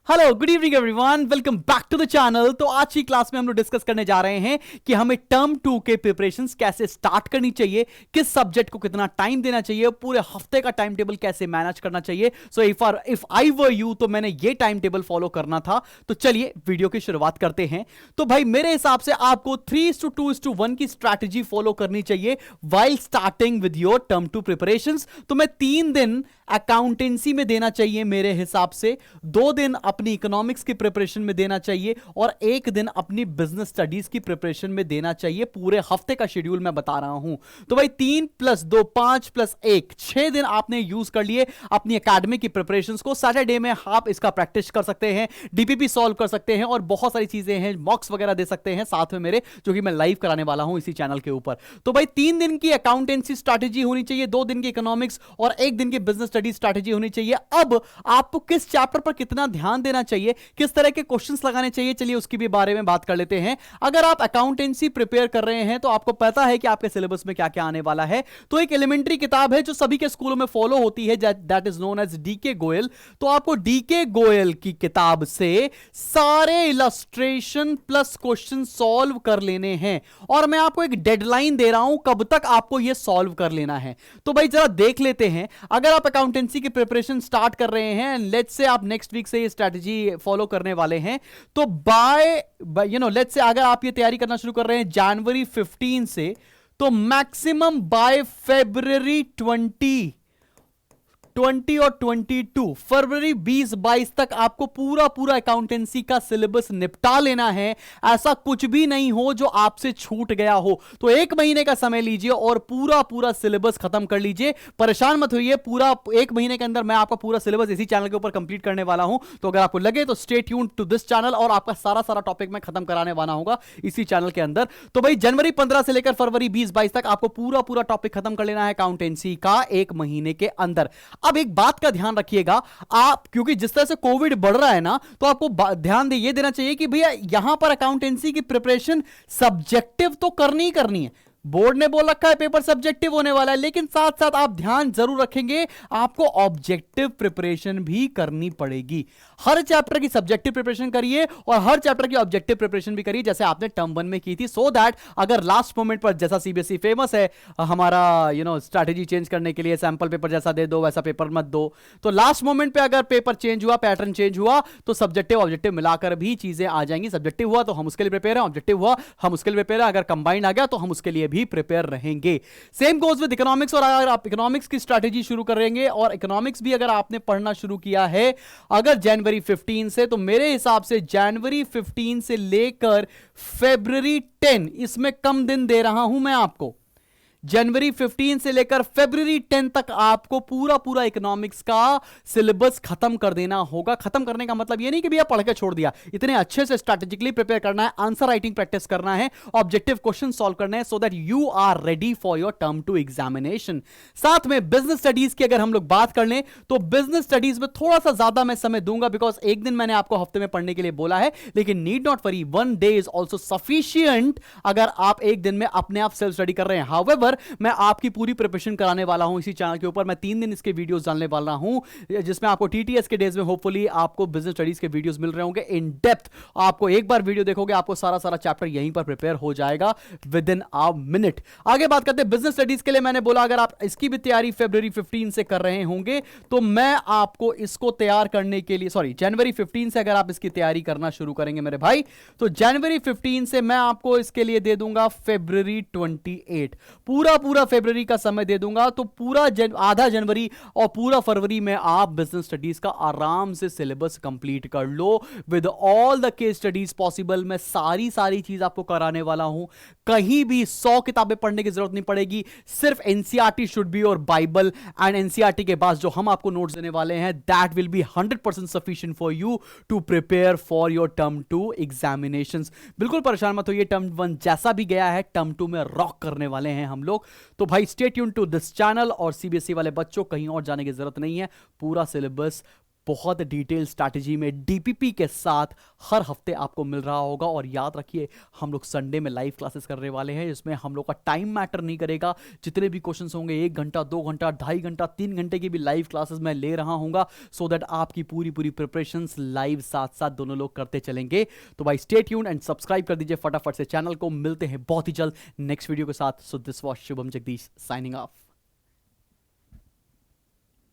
Hello good evening everyone, welcome back to the channel. तो आज की क्लास में हम लोग डिस्कस करने जा रहे हैं कि हमें टर्म 2 के प्रिपरेशंस कैसे स्टार्ट करनी चाहिए, किस सब्जेक्ट को कितना टाइम देना चाहिए, पूरे हफ्ते का टाइम टेबल कैसे मैनेज करना चाहिए। So if I were you तो मैंने ये टाइम टेबल फॉलो करना था। तो चलिए वीडियो की शुरुआत करते हैं। तो भाई मेरे हिसाब से आपको 3:2:1 की स्ट्रैटेजी फॉलो करनी चाहिए while starting with your term 2 preparations. तो मैं 3 दिन अकाउंटेंसी में देना चाहिए मेरे हिसाब से, 2 दिन अपनी इकोनॉमिक्स की प्रिपरेशन में देना चाहिए और 1 दिन अपनी बिजनेस स्टडीज की प्रिपरेशन में देना चाहिए। पूरे हफ्ते का शेड्यूल मैं बता रहा हूं। तो भाई 3 + 2 5 + 1 6 दिन आपने यूज कर लिए अपनी एकेडमिक की प्रिपरेशंस को। सैटरडे में आप इसका प्रैक्टिस कर सकते हैं, डीपीपी सॉल्व कर सकते हैं और बहुत सारी चीजें हैं, मॉक्स वगैरह दे सकते हैं साथ में मेरे, जो कि मैं लाइव कराने वाला हूं इसी चैनल के ऊपर। तो भाई 3 दिन की अकाउंटेंसी स्ट्रैटेजी होनी चाहिए, 2 दिन की इकोनॉमिक्स और 1 दिन की बिजनेस स्टडी स्ट्रैटेजी होनी चाहिए। अब आपको किस चैप्टर पर कितना ध्यान देना चाहिए, किस तरह के क्वेश्चंस लगाने चाहिए, चलिए उसकी भी बारे में बात कर लेते हैं। अगर आप अकाउंटेंसी प्रिपेयर कर रहे हैं तो आपको पता है कि आपके सिलेबस में क्या क्या आने वाला है। तो एक एलिमेंट्री किताब है जो सभी के स्कूलों में फॉलो होती है, that is known as DK Goyal. तो आपको डीके गोयल की किताब से सारे इलस्ट्रेशन प्लस क्वेश्चन सॉल्व कर लेने हैं और मैं आपको एक डेडलाइन दे रहा हूं कब तक आपको यह सॉल्व कर लेना है। तो भाई जरा देख लेते हैं। अगर आप अकाउंटेंसी की प्रिपरेशन स्टार्ट कर रहे हैं, लेट्स से आप नेक्स्ट वीक से ये स्ट्रैटेजी फॉलो करने वाले हैं, तो बाय लेट्स से अगर आप ये तैयारी करना शुरू कर रहे हैं जनवरी 15 से, तो मैक्सिमम बाय फेब्रुअरी 20 और 22 फरवरी 20-22 तक आपको पूरा पूरा अकाउंटेंसी का सिलेबस निपटा लेना है। ऐसा कुछ भी नहीं हो जो आपसे छूट गया हो। तो 1 महीने का समय लीजिए और पूरा पूरा सिलेबस खत्म कर लीजिए। परेशान मत होइए, पूरा 1 महीने के अंदर मैं आपका पूरा सिलेबस इसी चैनल के ऊपर कंप्लीट करने वाला हूं। तो अगर आपको लगे तो stay tuned to this channel और आपका सारा टॉपिक मैं खत्म कराने वाला हूं इसी चैनल के अंदर। तो भाई जनवरी 15 से लेकर फरवरी 20-22 तक आपको पूरा पूरा टॉपिक खत्म कर लेना है अकाउंटेंसी का 1 महीने के अंदर। अब एक बात का ध्यान रखिएगा आप, क्योंकि जिस तरह से कोविड बढ़ रहा है ना, तो आपको ध्यान ये देना चाहिए कि भैया यहां पर अकाउंटेंसी की प्रिपरेशन सब्जेक्टिव तो करनी ही करनी है। बोर्ड ने बोल रखा है पेपर सब्जेक्टिव होने वाला है, लेकिन साथ साथ आप ध्यान जरूर रखेंगे आपको ऑब्जेक्टिव प्रिपरेशन भी करनी पड़ेगी। हर चैप्टर की सब्जेक्टिव प्रिपरेशन करिए और हर चैप्टर की ऑब्जेक्टिव प्रिपरेशन भी करिए, जैसे आपने टर्म 1 में की थी, सो दैट अगर लास्ट मोमेंट पर, जैसा सीबीएसई फेमस है हमारा स्ट्रैटेजी चेंज करने के लिए, सैंपल पेपर जैसा दे दो वैसा पेपर मत दो, तो लास्ट मोमेंट पे अगर पेपर चेंज हुआ, पैटर्न चेंज हुआ, तो सब्जेक्टिव ऑब्जेक्टिव मिलाकर भी चीजें आ जाएंगी। सब्जेक्टिव हुआ तो हम उसके लिए प्रिपेयर हैं, ऑब्जेक्टिव हुआ हम उसके लिए प्रिपेयर हैं, अगर कंबाइंड आ गया तो हम उसके लिए भी प्रिपेयर रहेंगे। Same goes with economics. और अगर आप इकोनॉमिक्स की स्ट्रैटेजी शुरू करेंगे और इकोनॉमिक्स भी अगर आपने पढ़ना शुरू किया है अगर जनवरी 15 से, तो मेरे हिसाब से जनवरी 15 से लेकर फरवरी 10, इसमें कम दिन दे रहा हूं मैं आपको, जनवरी 15 से लेकर फरवरी 10 तक आपको पूरा पूरा इकोनॉमिक्स का सिलेबस खत्म कर देना होगा। खत्म करने का मतलब यह नहीं कि भैया पढ़ के छोड़ दिया, इतने अच्छे से स्ट्रैटेजिकली प्रिपेयर करना है, आंसर राइटिंग प्रैक्टिस करना है, ऑब्जेक्टिव क्वेश्चन सॉल्व करना है, so that you are ready for your term 2 examination. साथ में बिजनेस स्टडीज की अगर हम लोग बात कर लें तो बिजनेस स्टडीज में थोड़ा सा ज्यादा मैं समय दूंगा, बिकॉज 1 दिन मैंने आपको हफ्ते में पढ़ने के लिए बोला है, लेकिन need not worry, 1 day is also sufficient अगर आप 1 दिन में अपने आप सेल्फ स्टडी कर रहे हैं। हाउएवर मैं आपकी पूरी प्रिपरेशन कराने वाला हूं इसी चैनल के ऊपर। मैं 3 दिन इसके वीडियोस डालने वाला हूं, जिसमें आपको टीटीएस के डेज में होपफुली आपको बिजनेस स्टडीज के वीडियोस मिल रहे होंगे इन डेप्थ। आपको एक बार वीडियो देखोगे आपको सारा चैप्टर यहीं पर प्रिपेयर हो जाएगा विद इन अ मिनट। आगे बात करते हैं बिजनेस स्टडीज के लिए। मैंने बोला अगर आप इसकी भी तैयारी फरवरी 15 से कर रहे होंगे तो मैं आपको इसको तैयार करने के लिए, जनवरी 15 से अगर आप इसकी तैयारी करना शुरू करेंगे मेरे भाई, तो जनवरी 15 से मैं आपको इसके लिए दे दूंगा फरवरी 28, पूरा फरवरी का समय दे दूंगा। तो पूरा आधा जनवरी और पूरा फरवरी में आप बिजनेस स्टडीज का आराम से सिलेबस कंप्लीट कर लो with all the case studies possible. मैं सारी चीज आपको कराने वाला हूं, कहीं भी 100 किताबें पढ़ने की जरूरत नहीं पड़ेगी, सिर्फ एनसीईआरटी शुड बी और बाइबल, एंड एनसीईआरटी के बाद जो हम आपको नोट्स देने वाले हैं that will be 100% sufficient for you to prepare for your term 2 examinations. बिल्कुल परेशान मत होइए, टर्म 1 जैसा भी गया है टर्म 2 में रॉक करने वाले हैं हम लोग। तो भाई stay tuned to this channel, और सीबीएसई वाले बच्चों कहीं और जाने की जरूरत नहीं है, पूरा सिलेबस बहुत डिटेल स्ट्रैटेजी में डीपीपी के साथ हर हफ्ते आपको मिल रहा होगा। और याद रखिए, हम लोग संडे में लाइव क्लासेस करने वाले हैं, जिसमें हम लोग का टाइम मैटर नहीं करेगा। जितने भी क्वेश्चंस होंगे 1 घंटा, 2 घंटा, 2.5 घंटा, 3 घंटे की भी लाइव क्लासेस मैं ले रहा हूंगा, सो दैट आपकी पूरी प्रिपरेशंस लाइव साथ साथ दोनों लोग करते चलेंगे। तो भाई स्टे ट्यून्ड एंड सब्सक्राइब कर दीजिए फटाफट से चैनल को। मिलते हैं बहुत ही जल्द नेक्स्ट वीडियो के साथ। So this was Shubham Jagdish signing off.